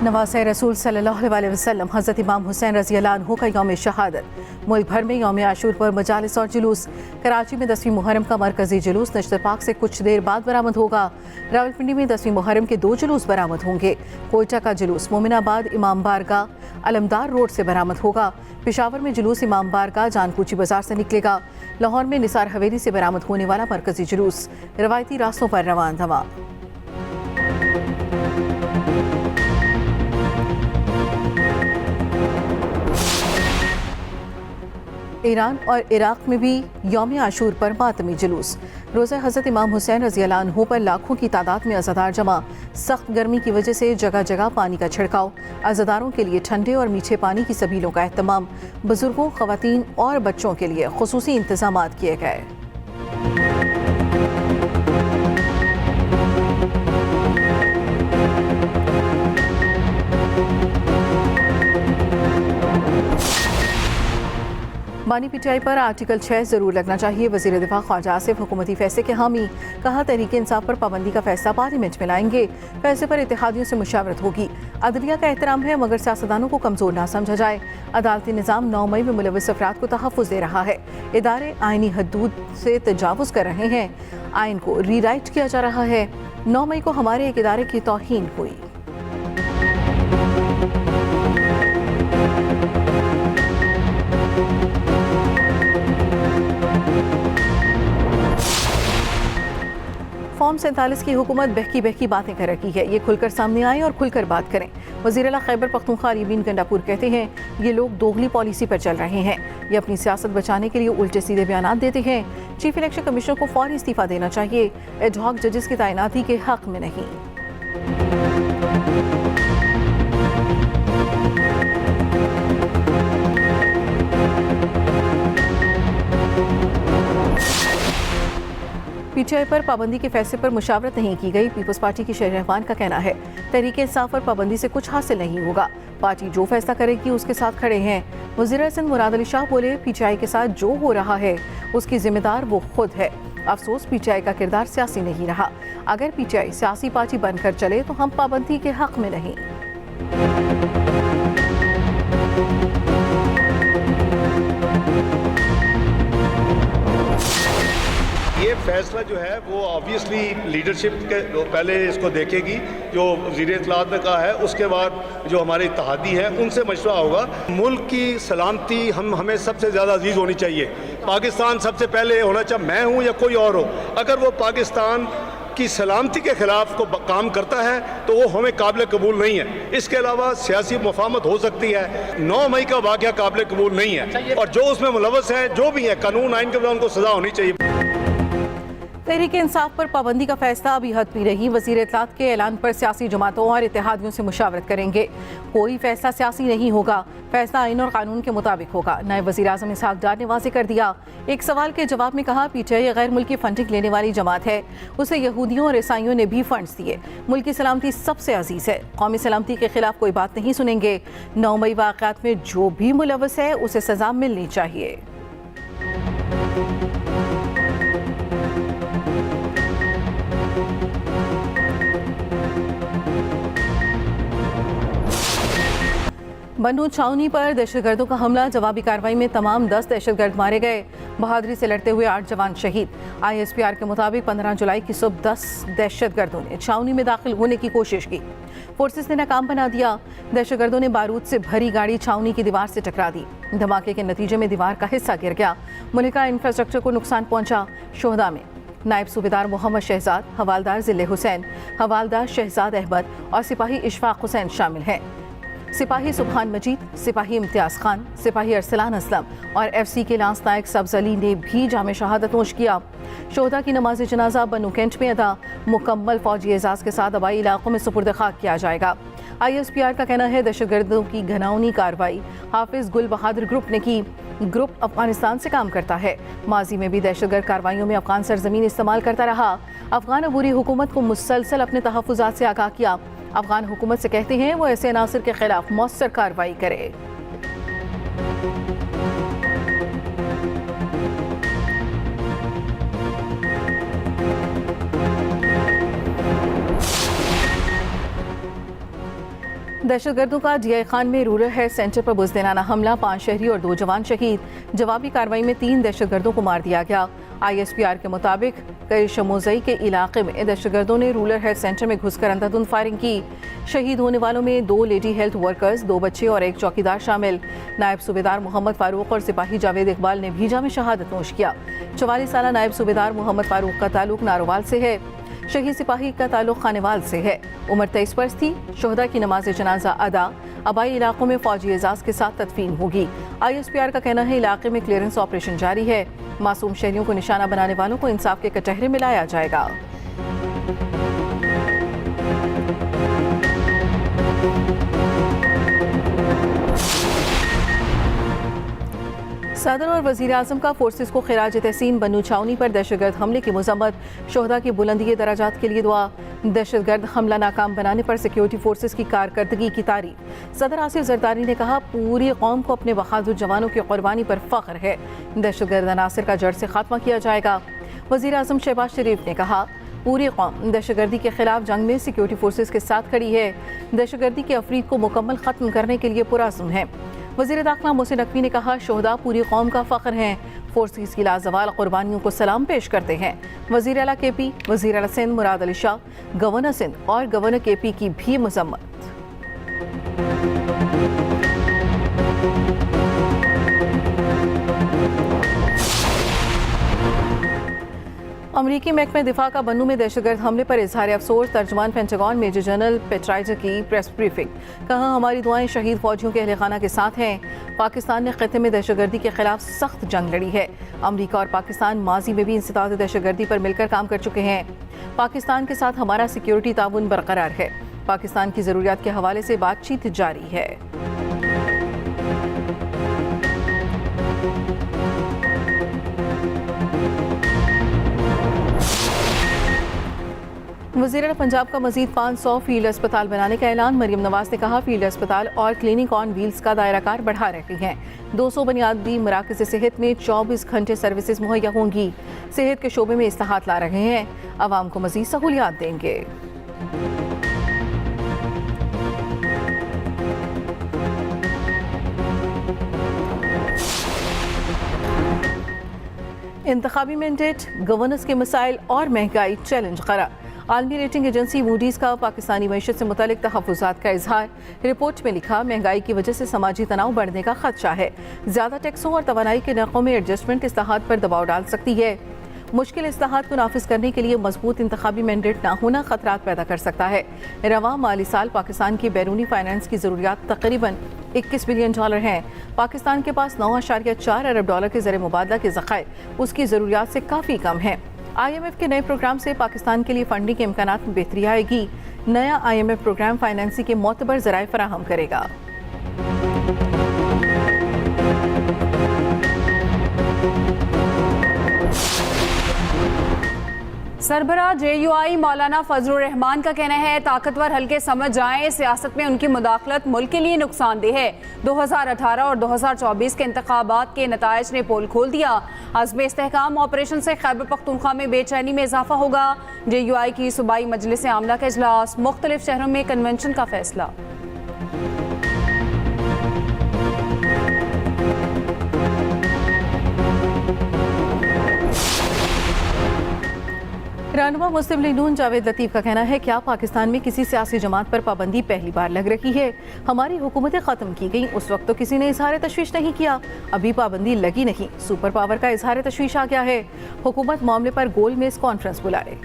नवासे रसूल सल्लल्लाहु अलैहि वसल्लम हज़रत इमाम हुसैन रज़ी अल्लाह अन्हु का यौम शहादत। मुल्क भर में यौम आशूर पर मजालिस और जुलूस। कराची में 10वीं मुहर्रम का मरकजी जुलूस नश्तर पाक से कुछ देर बाद बरामद होगा। रावलपिंडी में 10वीं मुहर्रम के 2 जुलूस बरामद होंगे। कोयटा का जुलूस मोमिनाबाद इमाम बारगाह अलमदार रोड से बरामद होगा। पेशावर में जुलूस इमाम बारगाह जानकूची बाजार से निकलेगा। लाहौर में निसार हवेली से बरामद होने वाला मरकजी जुलूस रवायती रास्तों पर रवान दवा। ईरान और इराक में भी यौम आशूर पर मातमी जुलूस। रोज़ा हज़रत इमाम हुसैन रज़ी अल्लाह अन्हु पर लाखों की तादाद में अज़ादार जमा। सख्त गर्मी की वजह से जगह जगह पानी का छिड़काव। अज़ादारों के लिए ठंडे और मीठे पानी की सबीलों का एहतमाम। बुजुर्गों, ख़वातीन और बच्चों के लिए खुसूसी इंतज़ाम किए गए। बानी पीटीआई पर आर्टिकल 6 जरूर लगना चाहिए। वज़ीर दिफा ख्वाजा आसिफ हुकूमती फैसले के हामी। कहा तहरीक इंसाफ पर पाबंदी का फैसला पार्लियामेंट में लाएंगे। फैसले पर इत्तेहादियों से मुशावरत होगी। अदलिया का एहतराम है मगर सियासतदानों को कमजोर ना समझा जाए। अदालती निज़ाम 9 मई में मुलव्वस अफराद को तहफ़्फ़ुज़ दे रहा है। इदारे आइनी हदूद से तजावुज़ कर रहे हैं। आइन को रीराइट किया जा रहा है। 9 मई को हमारे एक इदारे की तौहीन हुई। फॉर्म 47 की हुकूमत बहकी बहकी बातें कर रही है। ये खुलकर सामने आए और खुलकर बात करें। वज़ीर आला खैबर पख्तूनख्वा अरबिन गंडापुर कहते हैं ये लोग दोगली पॉलिसी पर चल रहे हैं। ये अपनी सियासत बचाने के लिए उल्टे सीधे बयान देते हैं। चीफ इलेक्शन कमिश्नर को फौरी इस्तीफा देना चाहिए। एडहॉक जजेस की तैनाती के हक में नहीं। पीटीआई पर पाबंदी के फैसले पर मुशावरत नहीं की गई। पीपल्स पार्टी की शेर रहमान का कहना है तहरीक इंसाफ पर पाबंदी से कुछ हासिल नहीं होगा। पार्टी जो फैसला करेगी उसके साथ खड़े हैं। वज़ीर सिंध मुराद अली शाह बोले पीटीआई के साथ जो हो रहा है उसकी जिम्मेदार वो खुद है। अफसोस पीटीआई का किरदार सियासी नहीं रहा। अगर पीटीआई सियासी पार्टी बनकर चले तो हम पाबंदी के हक में नहीं। ये फैसला जो है वो ऑब्वियसली लीडरशिप के पहले इसको देखेगी। जो वज़ीर इत्तलात ने कहा है उसके बाद जो हमारे इत्तेहादी हैं उनसे मशवरा होगा। मुल्क की सलामती हमें सबसे ज़्यादा अजीज़ होनी चाहिए। पाकिस्तान सबसे पहले होना चाहिए, मैं हूँ या कोई और हो। अगर वो पाकिस्तान की सलामती के ख़िलाफ़ को काम करता है तो वो हमें काबिल कबूल नहीं है। इसके अलावा सियासी मुफाहमत हो सकती है। 9 मई का वाक़या काबिल कबूल नहीं है और जो उसमें मुलव्वस है जो भी है कानून आइन के बिना उनको सज़ा होनी चाहिए। तहरीक इंसाफ पर पाबंदी का फैसला अभी हद भी रही। वज़ीर इत्तलात के ऐलान पर सियासी जमातों और इत्तेहादियों से मुशावरत करेंगे। कोई फैसला सियासी नहीं होगा। फैसला आइन और कानून के मुताबिक होगा। नायब वज़ीर आज़म इसहाक डार ने वाज़ेह कर दिया। एक सवाल के जवाब में कहा पीटीआई गैर मुल्की फंडिंग लेने वाली जमात है। उसे यहूदियों और ईसाइयों ने भी फंड्स दिए। मुल्क की सलामती सबसे अजीज़ है। कौमी सलामती के खिलाफ कोई बात नहीं सुनेंगे। 9 मई वाक़यात में जो भी मुलव्वस है उसे सज़ा मिलनी चाहिए। बन्नू छावनी पर दहशतगर्दों का हमला। जवाबी कार्रवाई में तमाम 10 दहशतगर्द मारे गए। बहादुरी से लड़ते हुए 8 जवान शहीद। ISPR के मुताबिक 15 जुलाई की सुबह 10 दहशतगर्दों ने छावनी में दाखिल होने की कोशिश की। फोर्सेस ने नाकाम बना दिया। दहशतगर्दों ने बारूद से भरी गाड़ी छावनी की दीवार से टकरा दी। धमाके के नतीजे में दीवार का हिस्सा गिर गया। मुल्का इंफ्रास्ट्रक्चर को नुकसान पहुंचा। शोहदा में नायब सूबेदार मोहम्मद शहजाद, हवालदार ज़िले हुसैन, हवालदार शहजाद अहमद और सिपाही इशफाक हुसैन शामिल हैं। सिपाही सुबहान मजीद, सिपाही इम्तियाज़ खान, सिपाही अरसलान असलम और FC के लांस नायक सब्ज़ अली ने भी जामे शहादत नोश किया। शोहदा की नमाज जनाजा बन्नू कैंट में अदा। मुकम्मल फौजी एजाज़ के साथ आबाई इलाकों में सुपुर्द खाक किया जाएगा। ISPR का कहना है दहशतगर्दों की घनाउनी कार्रवाई हाफिज़ गुल बहादुर ग्रुप ने की। ग्रुप अफगानिस्तान से काम करता है। माजी में भी दहशतगर्द कार्रवाइयों में अफगान सरजमीन इस्तेमाल करता रहा। अफगान अबूरी हुकूमत को मुसलसल अपने तहफ़्फ़ुज़ात से आगाह किया। अफगान हुकूमत से कहते हैं वो ऐसे अनासर के खिलाफ मौसर कार्रवाई करे। दहशतगर्दों का डीआई खान में रूरल हेल्थ सेंटर पर बुज़दिलाना हमला, 5 शहरी और 2 जवान शहीद। जवाबी कार्रवाई में 3 दहशतगर्दों को मार दिया गया। ISPR के मुताबिक कई शमोजई के इलाके में दहशतगर्दों ने रूरल हेल्थ सेंटर में घुसकर अंधाधुंध फायरिंग की। शहीद होने वालों में 2 लेडी हेल्थ वर्कर्स, 2 बच्चे और 1 चौकीदार शामिल। नायब सूबेदार मोहम्मद फारूक और सिपाही जावेद इकबाल ने भीजा में शहादत नोश किया। 44 साल नायब सूबेदार मोहम्मद फारूक का ताल्लुक नारोवाल से है। शहीद सिपाही का ताल्लुक खानेवाल से है। उम्र 23 वर्ष थी। शोहदा की नमाज जनाजा अदा आबाई इलाकों में फौजी एजाज के साथ तदफीन होगी। ISPR का कहना है इलाके में क्लियरेंस ऑपरेशन जारी है। मासूम शहरियों को निशाना बनाने वालों को इंसाफ के कटहरे में लाया जाएगा। सदर और वज़ीर आज़म का फोर्सेस को खिराज तहसीन। बन्नू छावनी पर दहशतगर्द हमले की मजम्मत, शोहदा की बुलंदी दराजात के लिए दुआ। दहशतगर्द हमला नाकाम बनाने पर सिक्योरिटी फोर्सेस की कारकर्दगी की तारीफ। सदर आसिफ जरदारी ने कहा पूरी कौम को अपने बहादुर जवानों की कुर्बानी पर फख्र है। दहशतगर्द अनासर का जड़ से खात्मा किया जाएगा। वज़ीर आज़म शहबाज शरीफ ने कहा पूरी कौम दहशतगर्दी के खिलाफ जंग में सिक्योरिटी फोर्सेस के साथ खड़ी है। दहशतगर्दी के अफरीद को मुकम्मल ख़त्म करने के लिए पुरअज़्म है। वज़ीर दाखिला मोहसिन नकवी ने कहा शोहदा पूरी कौम का फ़ख्र हैं। फोर्सेस की लाजवाल कुर्बानियों को सलाम पेश करते हैं। वज़ीर आला KP, वज़ीर आला सिंध मुराद अली शाह, गवर्नर सिंध और गवर्नर KP की भी मजम्मत। अमरीकी महकमे दिफा का बन्नू में दहशतगर्द हमले पर इजहार अफसोस। तर्जुमान पेंटागन मेजर जनरल पेट्राइजर की प्रेस ब्रीफिंग। कहा हमारी दुआएं शहीद फौजियों के अहले खाना के साथ हैं। पाकिस्तान ने खित्ते में दहशतगर्दी के खिलाफ सख्त जंग लड़ी है। अमरीका और पाकिस्तान माजी में भी इंसदाद दहशतगर्दी पर मिलकर काम कर चुके हैं। पाकिस्तान के साथ हमारा सिक्योरिटी ताउन बरकरार है। पाकिस्तान की ज़रूरियात के हवाले से बातचीत जारी है। वज़ीर पंजाब का मजीद 500 फील्ड अस्पताल बनाने का ऐलान। मरीम नवाज ने कहा फील्ड अस्पताल और क्लिनिक ऑन व्हील्स का दायराकार बढ़ा रही हैं। 200 बुनियादी मराकज़ सेहत में 24 घंटे सर्विसेज मुहैया होंगी। सेहत के शोबे में इस्लाहात ला रहे हैं। आवाम को मजीद सहूलियात देंगे। इंतखाबी मैंडेट, गवर्नेंस के मसाइल और महंगाई चैलेंज करार। आलमी रेटिंग एजेंसी मूडीज़ का पाकिस्तानी मईशत से मुतालिक तहफ़्फ़ुज़ात का इजहार। रिपोर्ट में लिखा महंगाई की वजह से समाजी तनाव बढ़ने का खदशा है। ज़्यादा टैक्सों और तवानाई के नरखों में एडजस्टमेंट इस्लाहात पर दबाव डाल सकती है। मुश्किल इस्लाहात को नाफिज करने के लिए मजबूत इंतखाबी मैंडेट ना होना खतरात पैदा कर सकता है। रवां माली साल पाकिस्तान की बैरूनी फाइनेंस की ज़रूरियात तकरीबन $21 बिलियन हैं। पाकिस्तान के पास $9.4 अरब के ज़र मुबादला के ज़खायर उसकी ज़रूरियात से काफ़ी कम हैं। IMF के नए प्रोग्राम से पाकिस्तान के लिए फंडिंग के इम्कानात में बेहतरी आएगी। नया IMF प्रोग्राम फाइनेंसिंग के मोतबर ज़राए फराहम करेगा। सरबराह JUI मौलाना फजलुर रहमान का कहना है ताकतवर हल्के समझ जाएं, सियासत में उनकी मुदाखलत मुल्क के लिए नुकसानदेह है। 2018 और 2024 के इंतखाबात के नताइज ने पोल खोल दिया। अज़्म इस्तेहकाम ऑपरेशन से खैबर पख्तूनख्वा में बेचैनी में इजाफा होगा। JUI की सूबाई मजलिस आमला का इजलास, मुख्तलिफ शहरों में कन्वेंशन का फैसला। रहनुमा मुस्लिम लीग नून जावेद लतीफ़ का कहना है क्या पाकिस्तान में किसी सियासी जमात पर पाबंदी पहली बार लग रही है। हमारी हुकूमतें ख़त्म की गई उस वक्त तो किसी ने इजहार तशवीश नहीं किया, अभी पाबंदी लगी नहीं, सुपर पावर का इजहार तशवीश आ गया है। हुकूमत मामले पर गोल मेज कॉन्फ्रेंस बुलाए।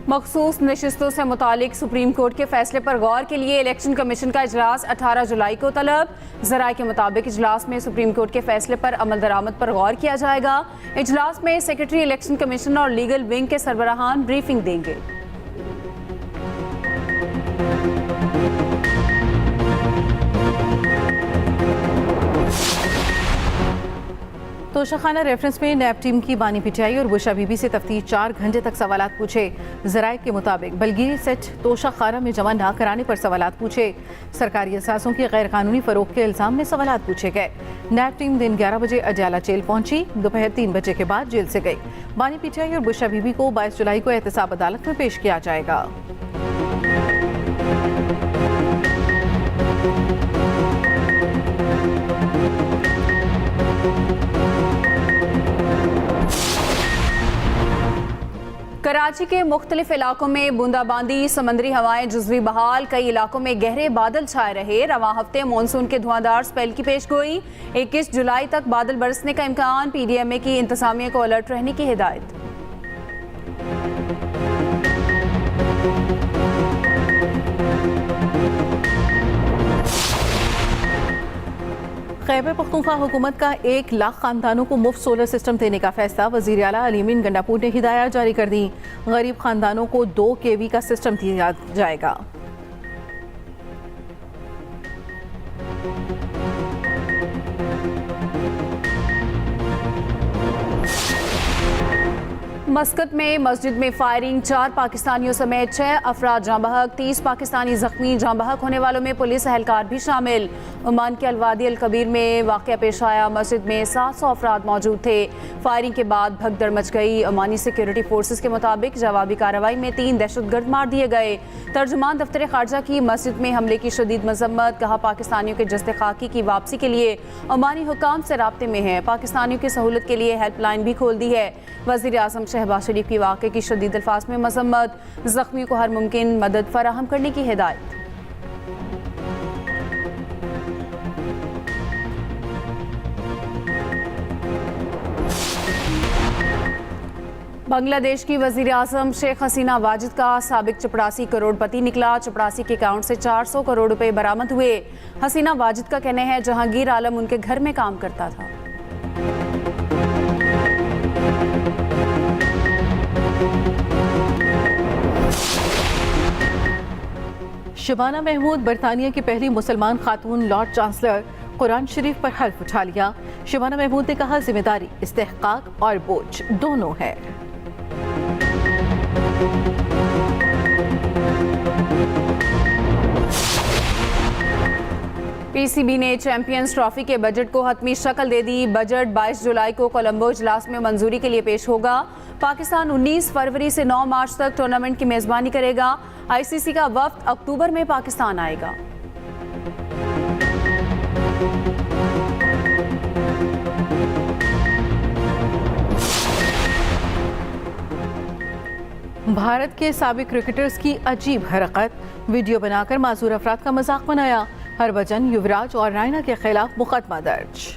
मखसूस नशिस्तों से मुतालिक सुप्रीम कोर्ट के फैसले पर गौर के लिए इलेक्शन कमीशन का इजलास 18 जुलाई को तलब। ज़राए के मुताबिक इजलास में सुप्रीम कोर्ट के फैसले पर अमल दरामद पर गौर किया जाएगा। इजलास में सेक्रेटरी इलेक्शन कमीशन और लीगल विंग के सरबराहान ब्रीफिंग देंगे। तोशाखाना रेफरेंस में नैब टीम की बानी पिटाई और बुशा बीबी से तफ्तीश 4 घंटे तक सवालात पूछे। जराये के मुताबिक बलगीरी सेट तोशाखाना में जमा न कराने पर सवालात पूछे। सरकारी असासों की गैर कानूनी फरोख्त के इल्जाम में सवालात पूछे गए। नैब टीम दिन 11 बजे अडयाला जेल पहुंची, दोपहर 3 बजे के बाद जेल से गई। बानी पिटाई और बुशा बीबी को 22 जुलाई को एहतसाब अदालत में पेश किया जाएगा। कराची के मुख्तलिफ इलाकों में बूंदाबांदी, समंदरी हवाएं जुज़वी बहाल, कई इलाकों में गहरे बादल छाए रहे। रवां हफ्ते मानसून के धुआंधार स्पेल की पेशगोई, 21 जुलाई तक बादल बरसने का इम्कान। PDMA की इंतजामिया को अलर्ट रहने की हिदायत। खैबर पख्तूनख्वा हुकूमत का 1 लाख खानदानों को मुफ्त सोलर सिस्टम देने का फैसला। वज़ीर आला अलीमीन गंडापुर ने हिदायत जारी कर दी। गरीब खानदानों को 2 kV का सिस्टम दिया जाएगा। मस्कत में मस्जिद में फायरिंग, 4 पाकिस्तानियों समेत 6 अफराद जाँ बहक, 30 पाकिस्तानी जख्मी। जाँ बहक होने वालों में पुलिस एहलकार भी शामिल। ओमान के अलवादी अल कबीर में वाक़या पेश आया। मस्जिद में 700 अफराद मौजूद थे। फायरिंग के बाद भगदड़ मच गई। ओमानी सिक्योरिटी फोर्सेस के मुताबिक जवाबी कार्रवाई में 3 दहशतगर्द मार दिए गए। तर्जुमान दफ्तर खारजा की मस्जिद में हमले की शदीद मजम्मत। कहा, पाकिस्तानियों के जस्ते खाकी की वापसी के लिए ओमानी हुकाम से राब्ते में है। पाकिस्तानियों की सहूलत के लिए हेल्पलाइन भी खोल दी है। वज़ीर आज़म शहबाज शरीफ की वाक़े की शदीद अल्फाज में मजम्मत। जख्मियों को हर मुमकिन मदद फराहम करने की हिदायत। बांग्लादेश की वज़ीर आज़म शेख हसीना वाजिद का साबिक चपड़ासी करोड़पति निकला। चपड़ासी के अकाउंट से 400 करोड़ रुपए बरामद हुए। हसीना वाजिद का कहना है जहांगीर आलम उनके घर में काम करता था। शबाना महमूद बरतानिया की पहली मुसलमान खातून लॉर्ड चांसलर। कुरान शरीफ पर हल्फ उठा लिया। शबाना महमूद ने कहा, जिम्मेदारी, इस्तेहकाक और बोझ दोनों है। PCB ने चैंपियंस ट्रॉफी के बजट को हतमी शक्ल दे दी। बजट 22 जुलाई को कोलंबो इजलास में मंजूरी के लिए पेश होगा। पाकिस्तान 19 फरवरी से 9 मार्च तक टूर्नामेंट की मेजबानी करेगा। ICC का वफ्द अक्टूबर में पाकिस्तान आएगा। भारत के साबिक क्रिकेटर्स की अजीब हरकत, वीडियो बनाकर माजूर अफराद का मजाक बनाया। हरभजन, युवराज और रायना के खिलाफ मुकदमा दर्ज।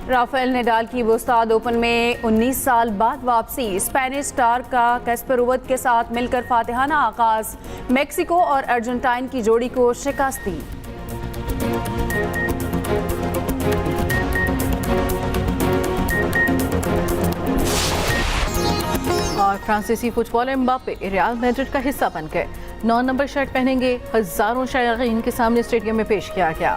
राफेल नडाल की वुस्ताद ओपन में 19 साल बाद वापसी। स्पेनिश स्टार का कैस्परोव के साथ मिलकर फातिहाना आगाज। मेक्सिको और अर्जेंटाइन की जोड़ी को शिकस्त दी। और फ्रांसीसी फुटबॉलर एम्बापे रियल मैड्रिड का हिस्सा बन गए। 9 नंबर शर्ट पहनेंगे। हजारों शायकीन के सामने स्टेडियम में पेश किया गया।